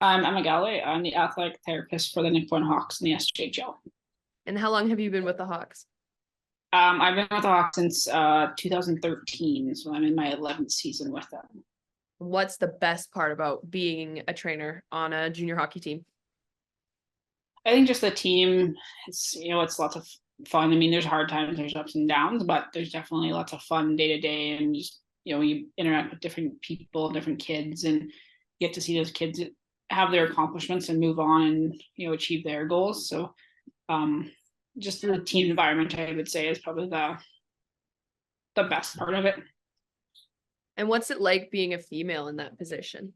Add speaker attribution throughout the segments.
Speaker 1: I'm a Galloway. I'm the athletic therapist for the Nipawin Hawks in the SJHL.
Speaker 2: And how long have you been with the Hawks?
Speaker 1: I've been with the Hawks since 2013, so I'm in my 11th season with them.
Speaker 2: What's the best part about being a trainer on a junior hockey team?
Speaker 1: I think just the team, it's lots of fun. I mean, there's hard times, there's ups and downs, but there's definitely lots of fun day to day, and just you interact with different people, different kids, and get to see those kids have their accomplishments and move on and achieve their goals. So um, just the team environment, I would say, is probably the best part of it.
Speaker 2: And what's it like being a female in that position?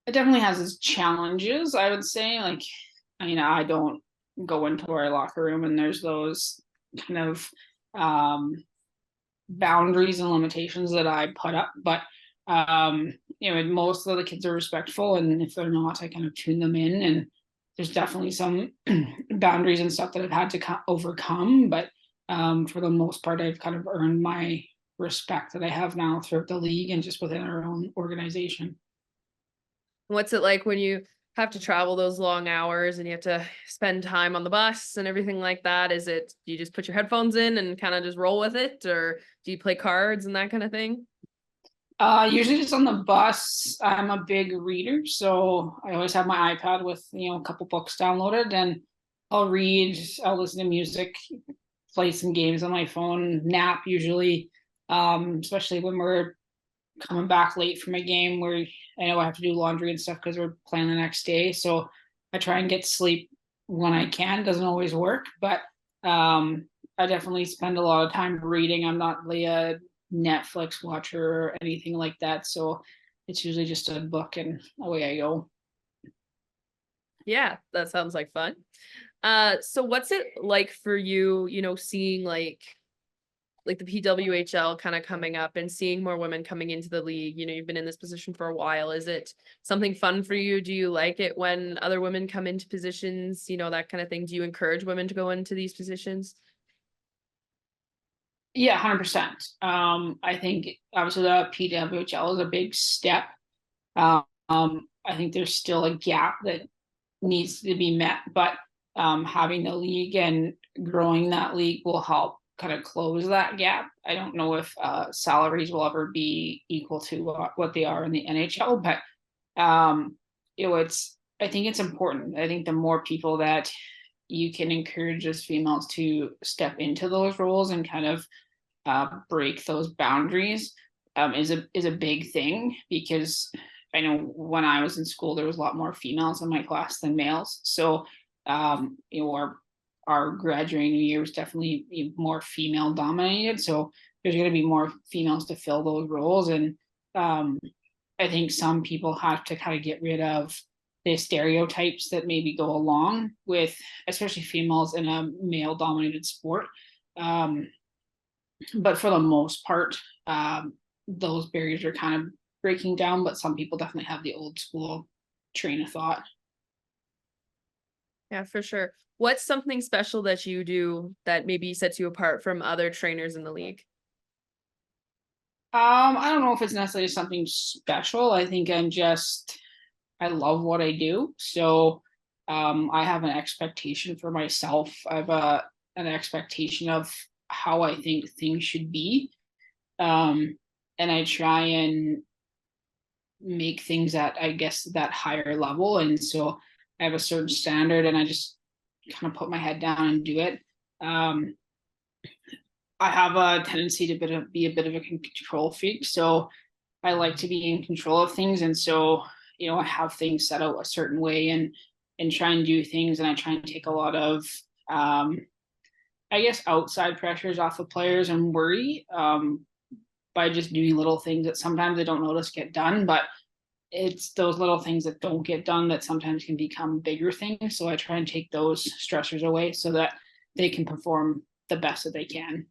Speaker 1: It definitely has its challenges, I would say. Like, I don't go into our locker room and there's those kind of um, boundaries and limitations that I put up, but most of the kids are respectful, and if they're not, I kind of tune them in. And there's definitely some boundaries and stuff that I've had to overcome, but for the most part, I've kind of earned my respect that I have now throughout the league and just within our own organization.
Speaker 2: What's it like when you have to travel those long hours and you have to spend time on the bus and everything like that? Do you just put your headphones in and kind of just roll with it, or do you play cards and that kind of thing?
Speaker 1: Usually just on the bus. I'm a big reader, so I always have my iPad with a couple books downloaded, and I'll read, I'll listen to music, play some games on my phone, nap usually, especially when we're coming back late from a game where I know I have to do laundry and stuff because we're playing the next day. So I try and get sleep when I can. Doesn't always work, but I definitely spend a lot of time reading. I'm not really a Netflix watcher or anything like that. So it's usually just a book and away I go.
Speaker 2: Yeah, that sounds like fun. So what's it like for you, seeing like the PWHL kind of coming up and seeing more women coming into the league? You've been in this position for a while. Is it something fun for you? Do you like it when other women come into positions, that kind of thing? Do you encourage women to go into these positions?
Speaker 1: Yeah, 100%. I think obviously the PWHL is a big step. Um, I think there's still a gap that needs to be met, but having the league and growing that league will help kind of close that gap. I don't know if salaries will ever be equal to what they are in the NHL, but it's I think it's important. I think the more people that you can encourage as females to step into those roles and kind of break those boundaries is a big thing, because I know when I was in school there was a lot more females in my class than males. So our graduating year was definitely more female dominated. So there's going to be more females to fill those roles, and um, I think some people have to kind of get rid of the stereotypes that maybe go along with, especially females in a male dominated sport. Um, but for the most part, those barriers are kind of breaking down. But some people definitely have the old school train of thought.
Speaker 2: Yeah, for sure. What's something special that you do that maybe sets you apart from other trainers in the league?
Speaker 1: I don't know if it's necessarily something special. I think I love what I do. So I have an expectation for myself. I have an expectation of how I think things should be. Um, and I try and make things at, I guess, that higher level. And so I have a certain standard, and I just kind of put my head down and do it. Um, I have a tendency to be a bit of a control freak, so I like to be in control of things, and so I have things set out a certain way, and try and do things, and I try and take a lot of um, I guess outside pressures off of players and worry by just doing little things that sometimes I don't notice get done, but it's those little things that don't get done that sometimes can become bigger things. So I try and take those stressors away so that they can perform the best that they can.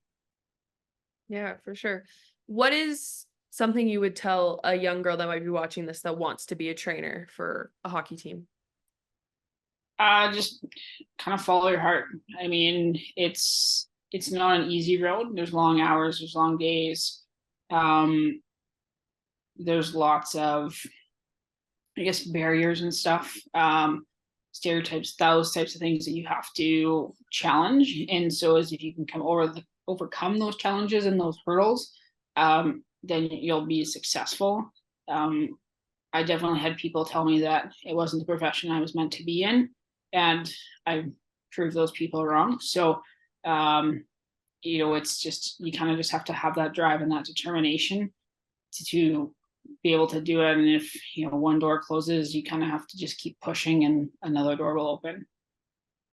Speaker 2: Yeah, for sure. What is something you would tell a young girl that might be watching this that wants to be a trainer for a hockey team?
Speaker 1: Just kind of follow your heart. I mean, it's not an easy road. There's long hours, there's long days. Um, there's lots of I guess, barriers and stuff, stereotypes, those types of things that you have to challenge. And so as if you can overcome those challenges and those hurdles, then you'll be successful. I definitely had people tell me that it wasn't the profession I was meant to be in, and I proved those people wrong. So, it's just, you kind of just have to have that drive and that determination to be able to do it. And if, one door closes, you kind of have to just keep pushing and another door will open.